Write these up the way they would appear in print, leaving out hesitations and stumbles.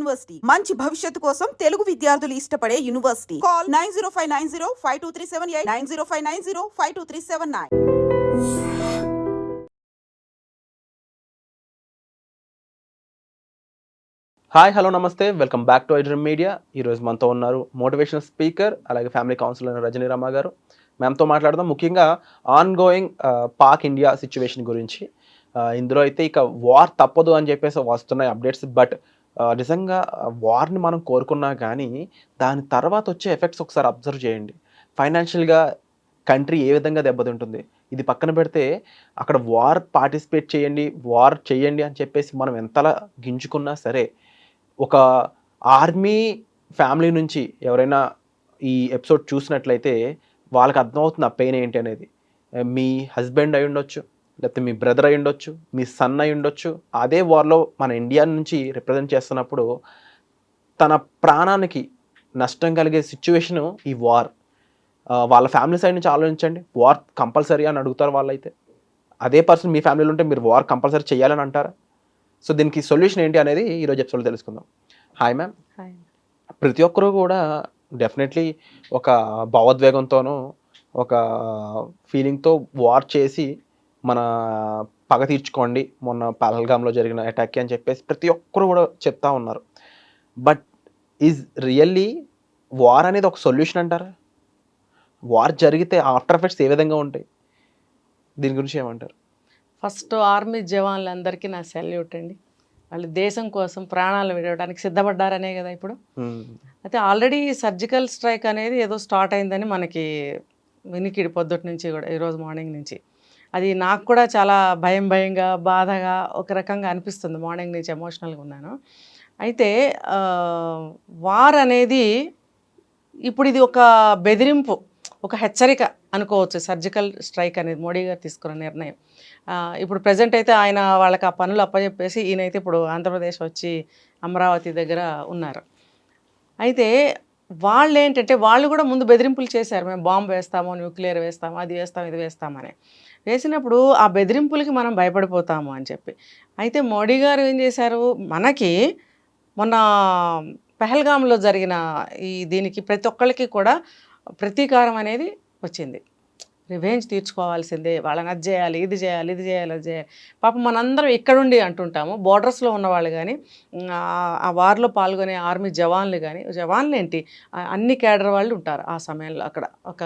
University మంచి భవిష్యత్తు కోసం తెలుగు విద్యార్థులు ఇష్టపడే యూనివర్సిటీ. కాల్ 9059052378 9059052379. హాయ్ హలో నమస్తే, welcome back to iDream media. ఈరోజు మనతో ఉన్నారు మోటివేషనల్ స్పీకర్ అలాగే ఫ్యామిలీ కౌన్సిలర్ రజనీ రామ గారు. మ్యామ్తో మాట్లాడదాం ముఖ్యంగా on going Pak India situation గురించి. ఇందులో అయితే ఇక వార్ తప్పదు అని చెప్పేసి వస్తున్నాయి అప్డేట్స్. బట్ నిజంగా వార్ని మనం కోరుకున్నా కానీ దాని తర్వాత వచ్చే ఎఫెక్ట్స్ ఒకసారి అబ్జర్వ్ చేయండి. ఫైనాన్షియల్గా కంట్రీ ఏ విధంగా దెబ్బతింటుంది. ఇది పక్కన పెడితే అక్కడ వార్ పార్టిసిపేట్ చేయండి, వార్ చేయండి అని చెప్పేసి మనం ఎంతలా గింజుకున్నా సరే, ఒక ఆర్మీ ఫ్యామిలీ నుంచి ఎవరైనా ఈ ఎపిసోడ్ చూసినట్లయితే వాళ్ళకి అర్థమవుతుంది ఆ పెయిన్ ఏంటి అనేది. మీ హస్బెండ్ అయి ఉండొచ్చు, లేకపోతే మీ బ్రదర్ అయి ఉండొచ్చు, మీ సన్ అయి ఉండొచ్చు. అదే వార్లో మన ఇండియా నుంచి రిప్రజెంట్ చేస్తున్నప్పుడు తన ప్రాణానికి నష్టం కలిగే సిచ్యువేషను ఈ వార్. వాళ్ళ ఫ్యామిలీ సైడ్ నుంచి ఆలోచించండి. వార్ కంపల్సరీ అని అడుగుతారు వాళ్ళైతే. అదే పర్సన్ మీ ఫ్యామిలీలో ఉంటే మీరు వార్ కంపల్సరీ చేయాలని అంటారా? సో దీనికి సొల్యూషన్ ఏంటి అనేది ఈరోజు ఎపిసోడ్లో తెలుసుకుందాం. Hi ma'am. హాయ్. ప్రతి ఒక్కరూ కూడా డెఫినెట్లీ ఒక భావోద్వేగంతోనూ ఒక ఫీలింగ్తో వార్ చేసి మన పగ తీర్చుకోండి మొన్న పహల్గామ్లో జరిగిన అటాక్ అని చెప్పేసి ప్రతి ఒక్కరు కూడా చెప్తా ఉన్నారు. బట్ ఈజ్ రియల్లీ వార్ అనేది ఒక సొల్యూషన్ అంటారా? వార్ జరిగితే ఆఫ్టర్ ఎఫెక్ట్స్ ఏ విధంగా ఉంటాయి? దీని గురించి ఏమంటారు? ఫస్ట్ ఆర్మీ జవాన్లందరికీ నా సెల్యూట్ అండి. వాళ్ళు దేశం కోసం ప్రాణాలు విడవడానికి సిద్ధపడ్డారనే కదా ఇప్పుడు. అయితే ఆల్రెడీ సర్జికల్ స్ట్రైక్ అనేది ఏదో స్టార్ట్ అయిందని మనకి వినికిడి పొద్దుటి నుంచి కూడా, ఈరోజు మార్నింగ్ నుంచి. అది నాకు కూడా చాలా భయంగా బాధగా ఒక రకంగా అనిపిస్తుంది. మార్నింగ్ నుంచి ఎమోషనల్గా ఉన్నాను. అయితే వార్ అనేది ఇప్పుడు ఇది ఒక బెదిరింపు, ఒక హెచ్చరిక అనుకోవచ్చు. సర్జికల్ స్ట్రైక్ అనేది మోడీ గారు తీసుకున్న నిర్ణయం. ఇప్పుడు ప్రజెంట్ అయితే ఆయన వాళ్ళకి ఆ పనులు అప్పచెప్పేసి ఈయనైతే ఇప్పుడు ఆంధ్రప్రదేశ్ వచ్చి అమరావతి దగ్గర ఉన్నారు. అయితే వాళ్ళు ఏంటంటే వాళ్ళు కూడా ముందు బెదిరింపులు చేశారు. మేము బాంబు వేస్తాము, న్యూక్లియర్ వేస్తాము, అది వేస్తాం, ఇది వేస్తామని. వేసినప్పుడు ఆ బెదిరింపులకి మనం భయపడిపోతాము అని చెప్పి. అయితే మోడీ గారు ఏం చేశారు, మనకి మొన్న పహల్గామ్లో జరిగిన దీనికి ప్రతి ఒక్కరికి కూడా ప్రతీకారం అనేది వచ్చింది. రివెంజ్ తీర్చుకోవాల్సిందే, వాళ్ళని అది చేయాలి, ఇది చేయాలి, ఇది చేయాలి, అది చేయాలి. పాపం మనందరం ఇక్కడుండి అంటుంటాము, బోర్డర్స్లో ఉన్నవాళ్ళు కానీ, ఆ వార్లో పాల్గొనే ఆర్మీ జవాన్లు కానీ, జవాన్లు ఏంటి అన్ని క్యాడర్ వాళ్ళు ఉంటారు ఆ సమయంలో అక్కడ. ఒక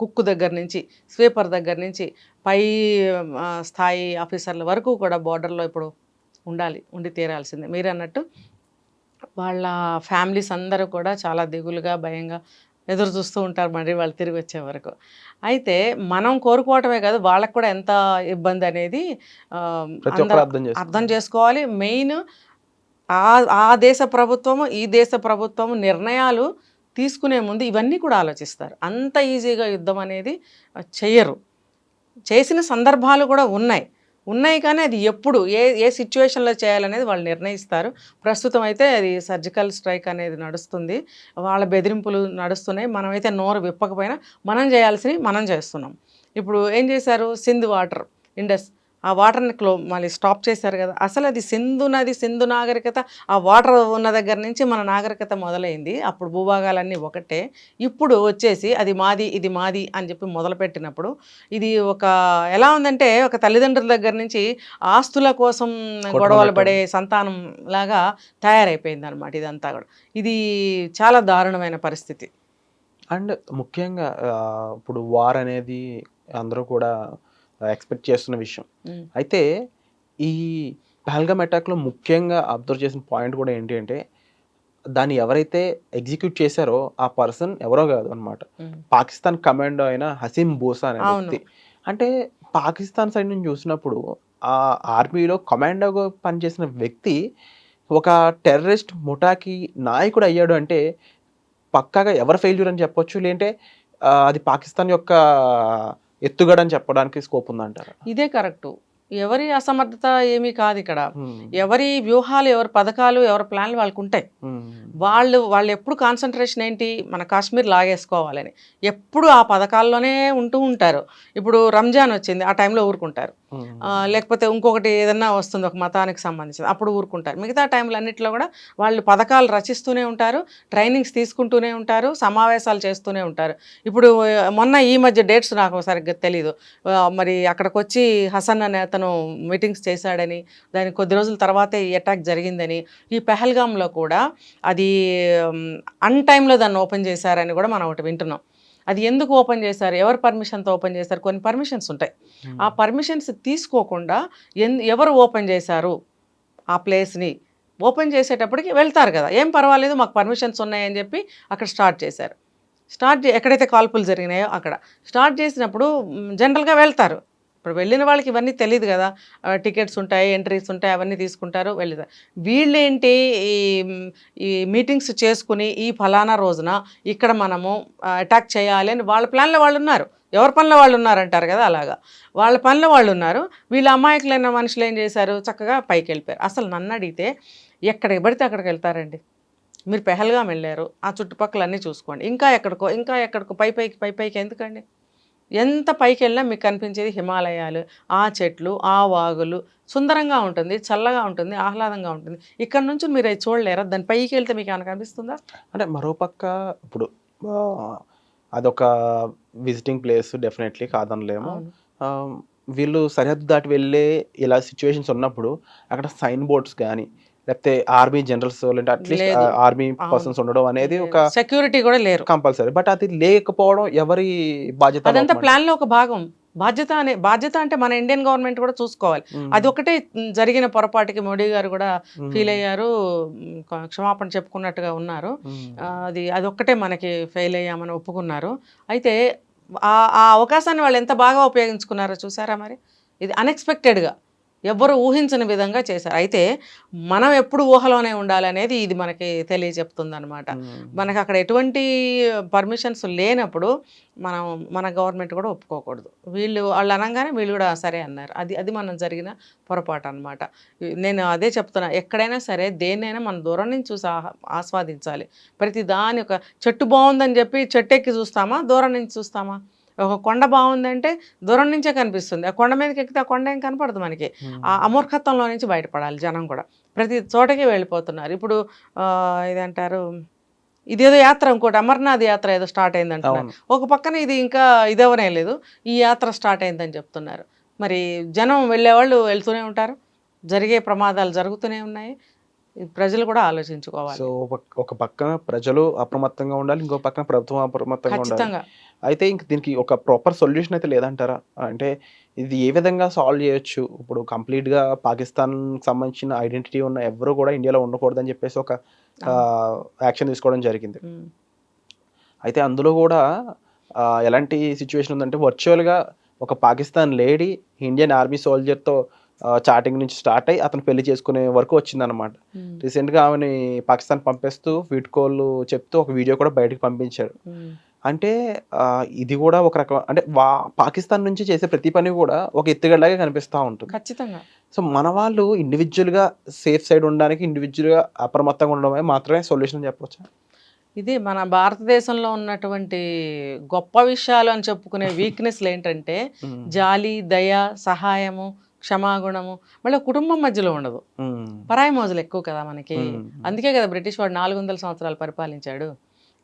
కుక్ దగ్గర నుంచి, స్వీపర్ దగ్గర నుంచి పై స్థాయి ఆఫీసర్ల వరకు కూడా బోర్డర్లో ఇప్పుడు ఉండి తీరాల్సిందే. మీరు అన్నట్టు వాళ్ళ ఫ్యామిలీస్ అందరూ కూడా చాలా దిగులుగా భయంగా ఎదురు చూస్తూ ఉంటారు మరి వాళ్ళు తిరిగి వచ్చే వరకు. అయితే మనం కోరుకోవటమే కాదు, వాళ్ళకు కూడా ఎంత ఇబ్బంది అనేది అర్థం చేసుకోవాలి. మెయిన్ ఆ దేశ ప్రభుత్వము ఈ దేశ ప్రభుత్వము నిర్ణయాలు తీసుకునే ముందు ఇవన్నీ కూడా ఆలోచిస్తారు. అంత ఈజీగా యుద్ధం అనేది చెయ్యరు. చేసిన సందర్భాలు కూడా ఉన్నాయి కానీ అది ఎప్పుడు ఏ సిచ్యువేషన్లో చేయాలనేది వాళ్ళు నిర్ణయిస్తారు. ప్రస్తుతం అయితే అది సర్జికల్ స్ట్రైక్ అనేది నడుస్తుంది. వాళ్ళ బెదిరింపులు నడుస్తున్నాయి. మనమైతే నోరు విప్పకపోయినా మనం చేయాల్సినవి మనం చేస్తున్నాం. ఇప్పుడు ఏం చేశారు, సింధు వాటర్ ఇండస్ ఆ వాటర్ని మళ్ళీ స్టాప్ చేశారు కదా. అసలు అది సింధు నాగరికత, ఆ వాటర్ ఉన్న దగ్గర నుంచి మన నాగరికత మొదలైంది. అప్పుడు భూభాగాలన్నీ ఒకటే. ఇప్పుడు వచ్చేసి అది మాది ఇది మాది అని చెప్పి మొదలుపెట్టినప్పుడు ఇది ఒక ఎలా ఉందంటే, ఒక తల్లిదండ్రుల దగ్గర నుంచి ఆస్తుల కోసం గొడవలు పడే సంతానం లాగా తయారైపోయింది అనమాట ఇదంతా కూడా. ఇది చాలా దారుణమైన పరిస్థితి. అండ్ ముఖ్యంగా ఇప్పుడు వార్ అనేది అందరూ కూడా ఎక్స్పెక్ట్ చేస్తున్న విషయం. అయితే ఈ పహల్గామ్ అటాక్లో ముఖ్యంగా అబ్జర్వ్ చేసిన పాయింట్ కూడా ఏంటి అంటే, దాన్ని ఎవరైతే ఎగ్జిక్యూట్ చేశారో ఆ పర్సన్ ఎవరో కాదు అనమాట, పాకిస్తాన్ కమాండో అయిన హసీం బూసా అనే వ్యక్తి. అంటే పాకిస్తాన్ సైడ్ నుంచి చూసినప్పుడు ఆ ఆర్మీలో కమాండోగా పనిచేసిన వ్యక్తి ఒక టెర్రరిస్ట్ ముఠాకి నాయకుడు అయ్యాడు అంటే పక్కాగా ఎవరు ఫెయిల్యూర్ అని చెప్పొచ్చు, లేదంటే అది పాకిస్తాన్ యొక్క ఎత్తుగడ అని చెప్పడానికి స్కోప్ ఉందంటారా? ఇదే కరెక్టు. ఎవరి అసమర్థత ఏమీ కాదు ఇక్కడ. ఎవరి వ్యూహాలు, ఎవరి పథకాలు, ఎవరి ప్లాన్లు వాళ్ళకు ఉంటాయి. వాళ్ళు ఎప్పుడు కాన్సన్ట్రేషన్ ఏంటి, మన కాశ్మీర్ లాగేసుకోవాలని ఎప్పుడు ఆ పథకాల్లోనే ఉంటూ ఉంటారు. ఇప్పుడు రంజాన్ వచ్చింది, ఆ టైంలో ఊరుకుంటారు. లేకపోతే ఇంకొకటి ఏదన్నా వస్తుంది ఒక మతానికి సంబంధించింది, అప్పుడు ఊరుకుంటారు. మిగతా టైంలో అన్నింటిలో కూడా వాళ్ళు పథకాలు రచిస్తూనే ఉంటారు, ట్రైనింగ్స్ తీసుకుంటూనే ఉంటారు, సమావేశాలు చేస్తూనే ఉంటారు. ఇప్పుడు మొన్న ఈ మధ్య డేట్స్ నాకు సరిగ్గా తెలీదు, మరి అక్కడికి వచ్చి హసన్ అనే అతను మీటింగ్స్ చేశాడని, దాని కొద్ది రోజుల తర్వాతే ఈ అటాక్ జరిగిందని, ఈ పెహల్గాంలో కూడా అది అన్ టైంలో దాన్ని ఓపెన్ చేశారని కూడా మనం ఒకటి వింటున్నాం. అది ఎందుకు ఓపెన్ చేశారు, ఎవరు పర్మిషన్తో ఓపెన్ చేశారు, కొన్ని పర్మిషన్స్ ఉంటాయి. ఆ పర్మిషన్స్ తీసుకోకుండా ఎవరు ఓపెన్ చేశారు ఆ ప్లేస్ని, ఓపెన్ చేసేటప్పటికి వెళ్తారు కదా, ఏం పర్వాలేదు మాకు పర్మిషన్స్ ఉన్నాయని చెప్పి అక్కడ స్టార్ట్ చేశారు. ఎక్కడైతే కాల్పులు జరిగినాయో అక్కడ స్టార్ట్ చేసినప్పుడు జనరల్గా వెళ్తారు. ఇప్పుడు వెళ్ళిన వాళ్ళకి ఇవన్నీ తెలియదు కదా, టికెట్స్ ఉంటాయి, ఎంట్రీస్ ఉంటాయి, అవన్నీ తీసుకుంటారు, వెళ్తారు. వీళ్ళేంటి ఈ మీటింగ్స్ చేసుకుని ఈ ఫలానా రోజున ఇక్కడ మనము అటాక్ చేయాలి అని వాళ్ళ ప్లాన్లో వాళ్ళు ఉన్నారు. ఎవరి పనిలో వాళ్ళు ఉన్నారంటారు కదా, అలాగా వాళ్ళ పనిలో వాళ్ళు ఉన్నారు. వీళ్ళ అమాయకులైన మనుషులు ఏం చేశారు, చక్కగా పైకి వెళ్ళిపోయారు. అసలు నన్ను అడిగితే ఎక్కడికి పడితే అక్కడికి వెళ్తారండి. మీరు పెహల్గాం వెళ్ళారు, ఆ చుట్టుపక్కల అన్నీ చూసుకోండి, ఇంకా ఎక్కడికో పైకి ఎందుకండి? ఎంత పైకి వెళ్ళినా మీకు కనిపించేది హిమాలయాలు, ఆ చెట్లు, ఆ వాగులు, సుందరంగా ఉంటుంది, చల్లగా ఉంటుంది, ఆహ్లాదంగా ఉంటుంది. ఇక్కడ నుంచి మీరు అది చూడలేరా? దాని పైకి వెళ్తే మీకు ఏమైనా కనిపిస్తుందా? అంటే మరోపక్క ఇప్పుడు అదొక విజిటింగ్ ప్లేస్, డెఫినెట్లీ కాదనలేము. వీళ్ళు సరిహద్దు దాటి వెళ్ళే ఇలా సిచ్యువేషన్స్ ఉన్నప్పుడు అక్కడ సైన్ బోర్డ్స్ కానీ లేకపోతే ఆర్మీ జనరల్స్ లేదంటే అట్లీస్ట్ ఆర్మీ పర్సన్స్ ఉండడం అనేది ఒక సెక్యూరిటీ కూడా లేరు, కంపల్సరీ. బట్ అది లేకపోవడం ఎవరి బాధ్యత? అదంతా ప్లాన్ లో ఒక భాగం. బాధ్యత అంటే మన ఇండియన్ గవర్నమెంట్ కూడా చూసుకోవాలి. అది ఒకటే జరిగిన పొరపాటుకి మోడీ గారు కూడా ఫీల్ అయ్యారు, క్షమాపణ చెప్పుకున్నట్టుగా ఉన్నారు. అదొక్కటే మనకి ఫెయిల్ అయ్యామని ఒప్పుకున్నారు. అయితే ఆ అవకాశాన్ని వాళ్ళు ఎంత బాగా ఉపయోగించుకున్నారో చూసారా? మరి ఇది అన్ఎక్స్పెక్టెడ్గా ఎవ్వరు ఊహించని విధంగా చేశారు. అయితే మనం ఎప్పుడు ఊహలోనే ఉండాలనేది ఇది మనకి తెలియచెప్తుంది అనమాట. మనకు అక్కడ ఎటువంటి పర్మిషన్స్ లేనప్పుడు మన గవర్నమెంట్ కూడా ఒప్పుకోకూడదు. వాళ్ళు అనగానే వీళ్ళు కూడా సరే అన్నారు. అది మనం జరిగిన పొరపాటు అనమాట. నేను అదే చెప్తున్నా, ఎక్కడైనా సరే దేన్నైనా మనం దూరం నుంచి చూసి ఆస్వాదించాలి. ప్రతి దాని ఒక చెట్టు బాగుందని చెప్పి చెట్టు ఎక్కి చూస్తామా, దూరం నుంచి చూస్తామా? ఒక కొండ బాగుందంటే దూరం నుంచే కనిపిస్తుంది, ఆ కొండ మీదకి ఎక్కితే ఆ కొండ ఏం కనపడదు మనకి. ఆ అమూర్ఖత్వంలో నుంచి బయటపడాలి. జనం కూడా ప్రతి చోటకి వెళ్ళిపోతున్నారు. ఇప్పుడు ఇదంటారు, ఇదేదో యాత్ర, ఇంకోటి అమర్నాథ్ యాత్ర ఏదో స్టార్ట్ అయింది అంటున్నారు. ఒక పక్కన ఇది ఇంకా ఇదవనే లేదు, ఈ యాత్ర స్టార్ట్ అయిందని చెప్తున్నారు. మరి జనం వెళ్ళేవాళ్ళు వెళ్తూనే ఉంటారు, జరిగే ప్రమాదాలు జరుగుతూనే ఉన్నాయి. ప్రజలు కూడా ఆలోచించుకోవాలి. సో ఒక పక్కన ప్రజలు అప్రమత్తంగా ఉండాలి, ఇంకో పక్కన ప్రభుత్వం అప్రమత్తంగా ఉండాలి. అయితే ఇంక దీనికి ఒక ప్రాపర్ సొల్యూషన్ అయితే లేదంటారా? అంటే ఇది ఏ విధంగా సాల్వ్ చేయొచ్చు? ఇప్పుడు కంప్లీట్గా పాకిస్తాన్ సంబంధించిన ఐడెంటిటీ ఉన్న ఎవరు కూడా ఇండియాలో ఉండకూడదని చెప్పేసి ఒక యాక్షన్ తీసుకోవడం జరిగింది. అయితే అందులో కూడా ఎలాంటి సిచ్యువేషన్ ఉందంటే, వర్చువల్గా ఒక పాకిస్తాన్ లేడీ ఇండియన్ ఆర్మీ సోల్జర్తో చాటింగ్ నుంచి స్టార్ట్ అయ్యి అతను పెళ్లి చేసుకునే వరకు వచ్చిందనమాట. రీసెంట్గా ఆమెని పాకిస్తాన్ పంపేస్తూ వీట్ కోళ్ళు చెప్తూ ఒక వీడియో కూడా బయటకు పంపించాడు. అంటే ఇది కూడా ఒక రకం, అంటే పాకిస్తాన్ నుంచి చేసే ప్రతి పని కూడా ఒక ఎత్తుగడలాగే కనిపిస్తూ ఉంటుంది. ఖచ్చితంగా. సో మన వాళ్ళు ఇండివిజువల్గా సేఫ్ సైడ్ ఉండడానికి ఇండివిజువల్గా అప్రమత్తంగా ఉండడమే మాత్రమే సొల్యూషన్ చెప్పవచ్చా? ఇది మన భారతదేశంలో ఉన్నటువంటి గొప్ప విషయాలు అని చెప్పుకునే వీక్నెస్లు ఏంటంటే జాలి, దయ, సహాయము, క్షమాగుణము, మళ్ళీ కుటుంబం మధ్యలో ఉండదు. పరాయి మోజులు ఎక్కువ కదా మనకి. అందుకే కదా బ్రిటిష్ వాడు 400 సంవత్సరాలు పరిపాలించాడు.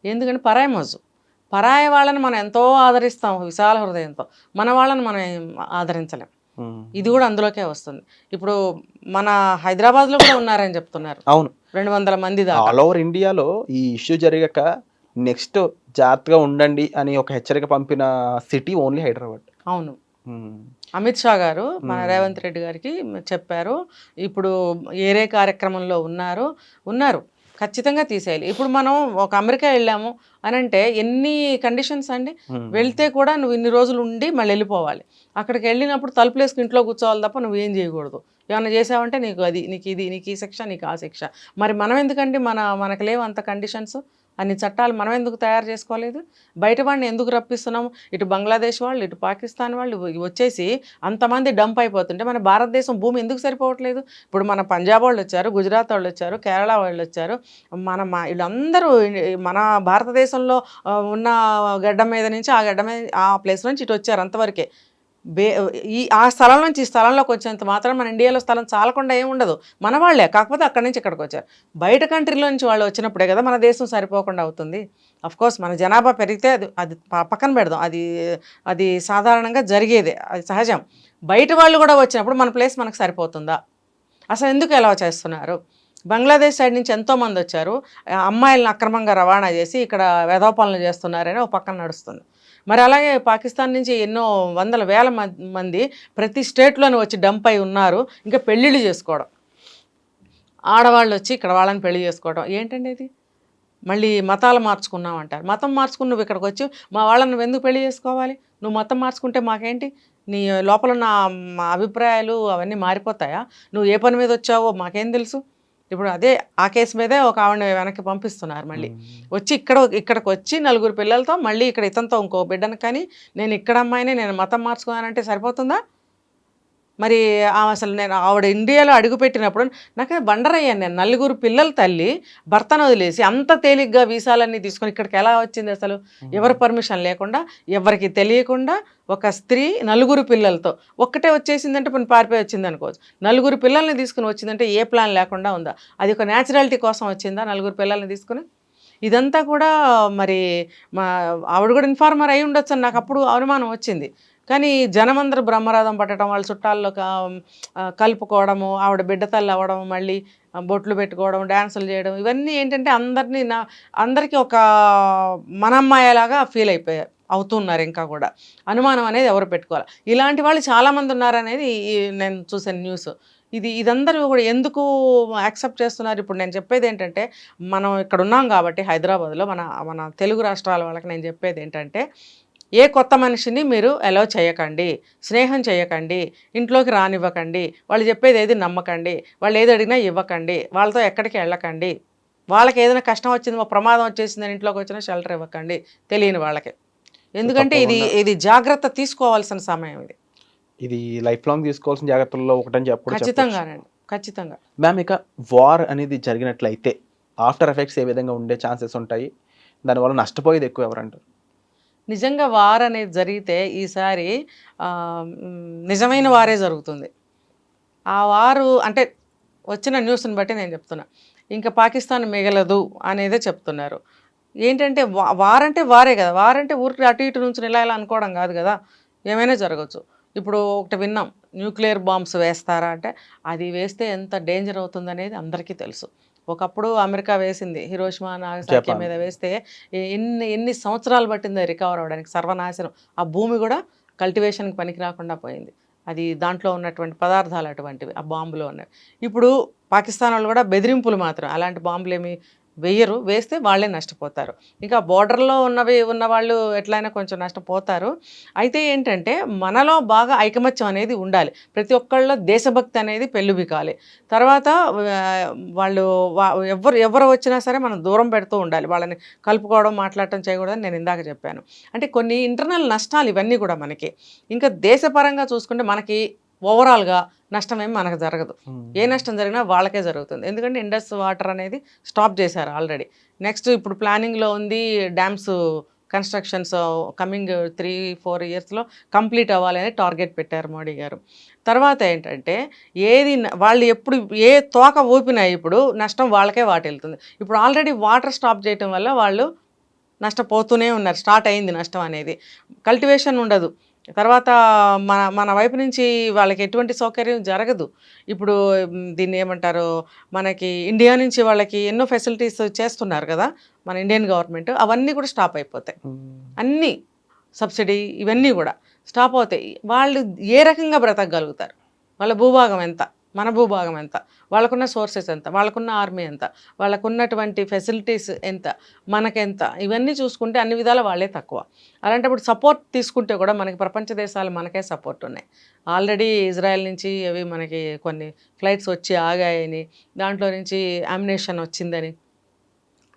ఎందుకంటే పరాయి మోజు. పరాయి వాళ్ళని మనం ఎంతో ఆదరిస్తాం విశాల హృదయంతో, మన వాళ్ళని మనం ఆదరించలేం. ఇది కూడా అందులోకే వస్తుంది. ఇప్పుడు మన హైదరాబాద్లో కూడా ఉన్నారని చెప్తున్నారు. అవును, 200 మంది దాకా. ఆల్ ఓవర్ ఇండియాలో ఈ ఇష్యూ జరిగాక నెక్స్ట్ జాగ్రత్తగా ఉండండి అని ఒక హెచ్చరిక పంపిన సిటీ ఓన్లీ హైదరాబాద్. అవును, అమిత్ షా గారు మన రేవంత్ రెడ్డి గారికి చెప్పారు. ఇప్పుడు ఏరే కార్యక్రమంలో ఉన్నారు ఖచ్చితంగా తీసేయాలి. ఇప్పుడు మనం ఒక అమెరికా వెళ్ళాము అని అంటే ఎన్ని కండిషన్స్ అండి. వెళ్తే కూడా నువ్వు ఇన్ని రోజులు ఉండి మళ్ళీ వెళ్ళిపోవాలి. అక్కడికి వెళ్ళినప్పుడు తలుపులేసుకు ఇంట్లో కూర్చోవాలి తప్ప నువ్వేం చేయకూడదు. ఏమైనా చేసావంటే నీకు ఈ శిక్ష, నీకు ఆ శిక్ష. మరి మనం ఎందుకండి, మనకు లేవు అంత కండిషన్స్, అన్ని చట్టాలు మనం ఎందుకు తయారు చేసుకోలేదు? బయట వాడిని ఎందుకు రప్పిస్తున్నాము? ఇటు బంగ్లాదేశ్ వాళ్ళు, ఇటు పాకిస్తాన్ వాళ్ళు వచ్చేసి అంతమంది డంప్ అయిపోతుంటే మన భారతదేశం భూమి ఎందుకు సరిపోవట్లేదు? ఇప్పుడు మన పంజాబ్ వాళ్ళు వచ్చారు, గుజరాత్ వాళ్ళు వచ్చారు, కేరళ వాళ్ళు వచ్చారు, వీళ్ళందరూ మన భారతదేశంలో ఉన్న గడ్డ మీద నుంచి ఆ గడ్డ మీద ఆ ప్లేస్ నుంచి ఇటు వచ్చారు, అంతవరకే. ఆ స్థలం నుంచి ఈ స్థలంలోకి వచ్చేంత మాత్రం మన ఇండియాలో స్థలం చాలకుండా ఏమి ఉండదు, మన వాళ్ళే, కాకపోతే అక్కడి నుంచి ఇక్కడికి వచ్చారు. బయట కంట్రీలో నుంచి వాళ్ళు వచ్చినప్పుడే కదా మన దేశం సరిపోకుండా అవుతుంది. కోర్స్ మన జనాభా పెరిగితే అది అది పక్కన పెడదాం, అది అది సాధారణంగా జరిగేదే, అది సహజం. బయట వాళ్ళు కూడా వచ్చినప్పుడు మన ప్లేస్ మనకు సరిపోతుందా? అసలు ఎందుకు ఎలా చేస్తున్నారు? బంగ్లాదేశ్ సైడ్ నుంచి ఎంతోమంది వచ్చారు, అమ్మాయిలను అక్రమంగా రవాణా చేసి ఇక్కడ వెధవ చేస్తున్నారని ఒక పక్కన నడుస్తుంది. మరి అలాగే పాకిస్తాన్ నుంచి ఎన్నో వందల వేల మంది ప్రతి స్టేట్లోనే వచ్చి డంప్ అయి ఉన్నారు. ఇంకా పెళ్ళిళ్ళు చేసుకోవడం, ఆడవాళ్ళు వచ్చి ఇక్కడ వాళ్ళని పెళ్లి చేసుకోవడం ఏంటండి ఇది? మళ్ళీ మతాలు మార్చుకున్నావు అంటారు. మతం మార్చుకుని నువ్వు ఇక్కడికి వచ్చి మా వాళ్ళని నువ్వు ఎందుకు పెళ్లి చేసుకోవాలి? నువ్వు మతం మార్చుకుంటే మాకేంటి? నీ లోపల ఉన్న మా అభిప్రాయాలు అవన్నీ మారిపోతాయా? నువ్వు ఏ పని మీద వచ్చావో మాకేం తెలుసు? ఇప్పుడు అదే ఆ కేసు మీదే ఒక ఆవిడని వెనక్కి పంపిస్తున్నారు. మళ్ళీ వచ్చి ఇక్కడికి వచ్చి 4 పిల్లలతో మళ్ళీ ఇక్కడ ఇతనితో ఇంకో బిడ్డను, కానీ నేను ఇక్కడ అమ్మాయిని నేను మతం మార్చుకున్నానంటే సరిపోతుందా? మరి అసలు నేను ఆవిడ ఇండియాలో అడుగుపెట్టినప్పుడు నాకు బండరయ్యాను నేను. 4 పిల్లల తల్లి భర్తను వదిలేసి అంత తేలిగ్గా వీసాలన్నీ తీసుకొని ఇక్కడికి ఎలా వచ్చింది అసలు? ఎవరి పర్మిషన్ లేకుండా, ఎవరికి తెలియకుండా ఒక స్త్రీ 4 పిల్లలతో ఒక్కటే వచ్చేసిందంటే పని పారిపోయి వచ్చింది అనుకోవచ్చు. 4 పిల్లల్ని తీసుకుని వచ్చిందంటే ఏ ప్లాన్ లేకుండా ఉందా? అది ఒక న్యాచురాలిటీ కోసం వచ్చిందా 4 పిల్లల్ని తీసుకుని? ఇదంతా కూడా మరి ఆవిడ కూడా ఇన్ఫార్మర్ అయి ఉండొచ్చు అని నాకు అప్పుడు అనుమానం వచ్చింది. కానీ జనమందరూ బ్రహ్మరథం పట్టడం, వాళ్ళ చుట్టాల్లో కలుపుకోవడము, ఆవిడ బిడ్డ తల్లి అవ్వడం, మళ్ళీ బొట్లు పెట్టుకోవడం, డ్యాన్సులు చేయడం, ఇవన్నీ ఏంటంటే అందరికీ ఒక మనమ్మాయలాగా ఫీల్ అవుతున్నారు. ఇంకా కూడా అనుమానం అనేది ఎవరు పెట్టుకోవాలి? ఇలాంటి వాళ్ళు చాలామంది ఉన్నారనేది నేను చూసాను న్యూస్. ఇదందరూ కూడా ఎందుకు యాక్సెప్ట్ చేస్తున్నారు? ఇప్పుడు నేను చెప్పేది ఏంటంటే, మనం ఇక్కడ ఉన్నాం కాబట్టి హైదరాబాద్లో మన తెలుగు రాష్ట్రాల వాళ్ళకి నేను చెప్పేది ఏంటంటే, ఏ కొత్త మనిషిని మీరు అలౌ చేయకండి, స్నేహం చేయకండి, ఇంట్లోకి రానివ్వకండి, వాళ్ళు చెప్పేది ఏది నమ్మకండి, వాళ్ళు ఏది అడిగినా ఇవ్వకండి, వాళ్ళతో ఎక్కడికి వెళ్ళకండి, వాళ్ళకి ఏదైనా కష్టం వచ్చింది, ప్రమాదం వచ్చేసిందని ఇంట్లోకి వచ్చినా షెల్టర్ ఇవ్వకండి తెలియని వాళ్ళకి. ఎందుకంటే ఇది జాగ్రత్త తీసుకోవాల్సిన సమయం. ఇది లైఫ్ లాంగ్ తీసుకోవాల్సిన జాగ్రత్తల్లో ఒకటని చెప్పడం ఖచ్చితంగానండి, ఖచ్చితంగా. మ్యామ్, ఇక వార్ అనేది జరిగినట్లయితే ఆఫ్టర్ ఎఫెక్ట్స్ ఏ విధంగా ఉండే ఛాన్సెస్ ఉంటాయి? దానివల్ల నష్టపోయేది ఎక్కువ ఎవరంటారు? నిజంగా వార్ అనేది జరిగితే ఈసారి నిజమైన వారే జరుగుతుంది. ఆ వారు అంటే వచ్చిన న్యూస్ని బట్టి నేను చెప్తున్నా, ఇంకా పాకిస్తాన్ మిగలదు అనేదే చెప్తున్నారు. ఏంటంటే వార్ అంటే వారే కదా, వార్ అంటే ఊరికి అటు ఇటు నుంచి ఇలా అనుకోవడం కాదు కదా, ఏమైనా జరగచ్చు. ఇప్పుడు ఒకటి విన్నాం, న్యూక్లియర్ బాంబ్స్ వేస్తారా అంటే, అది వేస్తే ఎంత డేంజర్ అవుతుంది అనేది అందరికీ తెలుసు. ఒకప్పుడు అమెరికా వేసింది, హిరోషిమా నాగసాకి మీద వేస్తే ఎన్ని సంవత్సరాలు పట్టిందో రికవర్ అవ్వడానికి, సర్వనాశనం. ఆ భూమి కూడా కల్టివేషన్కి పనికి రాకుండా పోయింది. అది దాంట్లో ఉన్నటువంటి పదార్థాలు అటువంటివి, ఆ బాంబులో ఉన్నవి. ఇప్పుడు పాకిస్తాన్ వాళ్ళు కూడా బెదిరింపులు మాత్రం, అలాంటి బాంబులు ఏమి వేయరు, వేస్తే వాళ్ళే నష్టపోతారు. ఇంకా బోర్డర్లో ఉన్న వాళ్ళు ఎట్లయినా కొంచెం నష్టపోతారు. అయితే ఏంటంటే మనలో బాగా ఐకమత్యం అనేది ఉండాలి, ప్రతి ఒక్కళ్ళలో దేశభక్తి అనేది పెళ్ళుబికాలి. తర్వాత వాళ్ళు ఎవరు వచ్చినా సరే మనం దూరం పెడుతూ ఉండాలి, వాళ్ళని కలుపుకోవడం, మాట్లాడటం చేయకూడదని నేను ఇందాక చెప్పాను. అంటే కొన్ని ఇంటర్నల్ నష్టాలు ఇవన్నీ కూడా మనకి. ఇంకా దేశపరంగా చూసుకుంటే మనకి ఓవరాల్గా నష్టం ఏమి మనకు జరగదు. ఏ నష్టం జరిగినా వాళ్ళకే జరుగుతుంది. ఎందుకంటే ఇండస్ వాటర్ అనేది స్టాప్ చేశారు ఆల్రెడీ. నెక్స్ట్ ఇప్పుడు ప్లానింగ్లో ఉంది, డ్యామ్స్ కన్స్ట్రక్షన్స్ కమింగ్ 3-4 ఇయర్స్లో కంప్లీట్ అవ్వాలని టార్గెట్ పెట్టారు మోడీ గారు. తర్వాత ఏంటంటే వాళ్ళు ఎప్పుడు ఏ తోక ఊపినా ఇప్పుడు నష్టం వాళ్ళకే వాటిల్లుతుంది. ఇప్పుడు ఆల్రెడీ వాటర్ స్టాప్ చేయటం వల్ల వాళ్ళు నష్టపోతూనే ఉన్నారు, స్టార్ట్ అయింది నష్టం అనేది. కల్టివేషన్ ఉండదు, తర్వాత మన వైపు నుంచి వాళ్ళకి ఎటువంటి సౌకర్యం జరగదు. ఇప్పుడు దీన్ని ఏమంటారు, మనకి ఇండియా నుంచి వాళ్ళకి ఎన్నో ఫెసిలిటీస్ చేస్తున్నారు కదా మన ఇండియన్ గవర్నమెంట్, అవన్నీ కూడా స్టాప్ అయిపోతాయి. అన్నీ సబ్సిడీ ఇవన్నీ కూడా స్టాప్ అవుతాయి. వాళ్ళు ఏ రకంగా బ్రతకగలుగుతారు? వాళ్ళ భూభాగం ఎంత, మన భూభాగం ఎంత, వాళ్ళకున్న సోర్సెస్ ఎంత, వాళ్ళకున్న ఆర్మీ ఎంత, వాళ్ళకున్నటువంటి ఫెసిలిటీస్ ఎంత, మనకెంత, ఇవన్నీ చూసుకుంటే అన్ని విధాల వాళ్ళే తక్కువ. అలాంటప్పుడు సపోర్ట్ తీసుకుంటే కూడా మనకి ప్రపంచ దేశాలు మనకే సపోర్ట్ ఉన్నాయి. ఆల్రెడీ ఇజ్రాయెల్ నుంచి అవి మనకి కొన్ని ఫ్లైట్స్ వచ్చి ఆగాయని, దాంట్లో నుంచి అమ్యునిషన్ వచ్చిందని,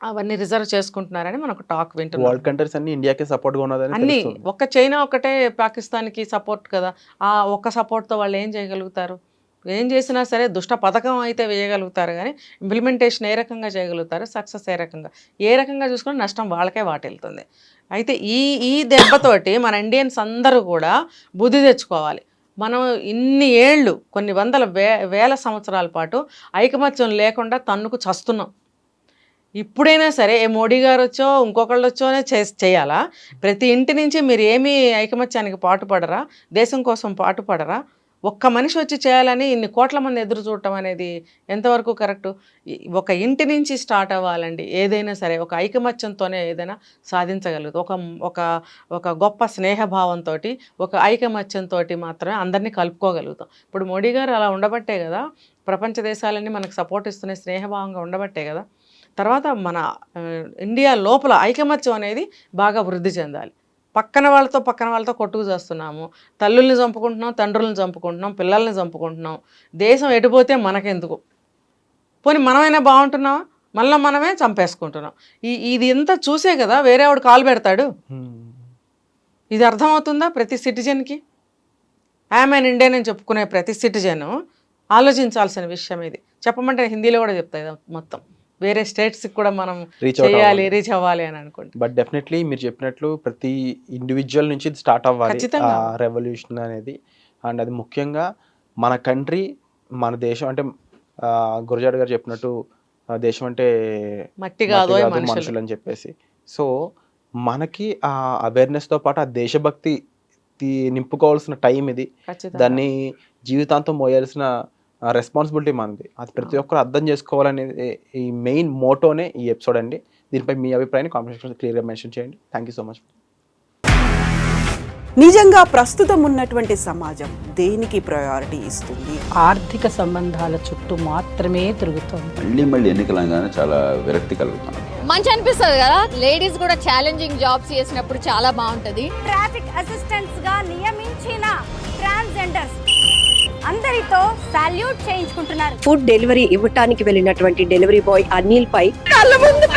అవన్నీ రిజర్వ్ చేసుకుంటున్నారని మనకు టాక్ వింటున్నాం. వరల్డ్ కంట్రీస్ అన్ని ఇండియాకి సపోర్ట్గా ఉన్నదని అన్నీ ఒక్క చైనా ఒకటే పాకిస్తాన్కి సపోర్ట్ కదా, ఆ ఒక్క సపోర్ట్తో వాళ్ళు ఏం చేయగలుగుతారు? ఏం చేసినా సరే దుష్ట పథకం అయితే వేయగలుగుతారు కానీ ఇంప్లిమెంటేషన్ ఏ రకంగా చేయగలుగుతారు, సక్సెస్ ఏ రకంగా చూసుకుని నష్టం వాళ్ళకే వాటిల్తుంది. అయితే ఈ దెబ్బతోటి మన ఇండియన్స్ అందరూ కూడా బుద్ధి తెచ్చుకోవాలి. మనం ఇన్ని ఏళ్ళు కొన్ని వందల వేల సంవత్సరాల పాటు ఐకమత్యం లేకుండా తన్నుకు చస్తున్నాం. ఇప్పుడైనా సరే ఏ మోడీ గారు వచ్చో ఇంకొకళ్ళు వచ్చోనే చేయాలా? ప్రతి ఇంటి నుంచి మీరు ఏమీ ఐకమత్యానికి పాటుపడరా, దేశం కోసం పాటుపడరా? ఒక్క మనిషి వచ్చి చేయాలని ఇన్ని కోట్ల మంది ఎదురు చూడటం అనేది ఎంతవరకు కరెక్టు? ఒక ఇంటి నుంచి స్టార్ట్ అవ్వాలండి ఏదైనా సరే. ఒక ఐకమత్యంతోనే ఏదైనా సాధించగలుగుతాం. ఒక ఒక గొప్ప స్నేహభావంతో, ఒక ఐకమత్యంతో మాత్రమే అందరినీ కలుపుకోగలుగుతాం. ఇప్పుడు మోడీ గారు అలా ఉండబట్టే కదా ప్రపంచ దేశాలన్నీ మనకు సపోర్ట్ ఇస్తున్నాయి, స్నేహభావంగా ఉండబట్టే కదా. తర్వాత మన ఇండియా లోపల ఐకమత్యం అనేది బాగా వృద్ధి చెందాలి. పక్కన వాళ్ళతో కొట్టుకు చేస్తున్నాము. తల్లుల్ని చంపుకుంటున్నాం, తండ్రులను చంపుకుంటున్నాం, పిల్లల్ని చంపుకుంటున్నాం. దేశం ఎటుపోతే మనకెందుకు? పోనీ మనమైనా బాగుంటున్నామా? మళ్ళీ మనమే చంపేసుకుంటున్నాం. ఇది ఎంత చూసే కదా వేరే వాడు కాలు పెడతాడు. ఇది అర్థమవుతుందా ప్రతి సిటిజన్కి? ఐఎమ్ ఇండియన్ అని చెప్పుకునే ప్రతి సిటిజన్ ఆలోచించాల్సిన విషయం ఇది. చెప్పమంటే హిందీలో కూడా చెప్తాయి మొత్తం. వేరే స్టేట్స్కి కూడా మనం చేయాలి, రీచ్ అవ్వాలి అని అనుకుంటే. బట్ డెఫినెట్లీ మీరు చెప్పినట్లు ప్రతి ఇండివిజువల్ నుంచి స్టార్ట్ అవ్వాలి రెవల్యూషన్ అనేది. అండ్ అది ముఖ్యంగా మన కంట్రీ, మన దేశం అంటే గురజాడ గారు చెప్పినట్టు దేశం అంటే మట్టి కాదు మనుషులు అని చెప్పేసి. సో మనకి ఆ అవేర్నెస్తో పాటు ఆ దేశభక్తి నింపుకోవాల్సిన టైం ఇది. దాన్ని జీవితాంతం మోయాల్సిన రెస్పాన్సిబిలిటీ మనది. అది ప్రతి ఒక్కరు అర్థం చేసుకోవాలనేది ఈ మెయిన్ మోటోనే ఈ ఎపిసోడ్ అండి. దీనిపై మీ అభిప్రాయాన్ని కామెంట్ సెక్షన్లో క్లియర్గా మెన్షన్ చేయండి. Thank you so much. నిజంగా ప్రస్తుతం ఉన్నటువంటి సమాజం దేనికి ప్రయారిటీ ఇస్తుంది? ఆర్థిక సంబంధాల చుట్టూ మాత్రమే తిరుగుతుంది. మళ్ళీ ఎన్నికలంగానే చాలా విరక్తి కలుగుతాను. మంచి అనిపిస్తుంది కదా, లేడీస్ కూడా ఛాలెంజింగ్ జాబ్స్ చేసినప్పుడు చాలా బాగుంటది. ట్రాఫిక్ అసిస్టెంట్స్ గా నియమించిన ట్రాన్స్జెండర్స్ అందరితో సాల్యూట్ చేయించుకుంటున్నారు. ఫుడ్ డెలివరీ ఇవ్వటానికి వెళ్ళినటువంటి డెలివరీ బాయ్ అనిల్ పై కళ్ళ ముందు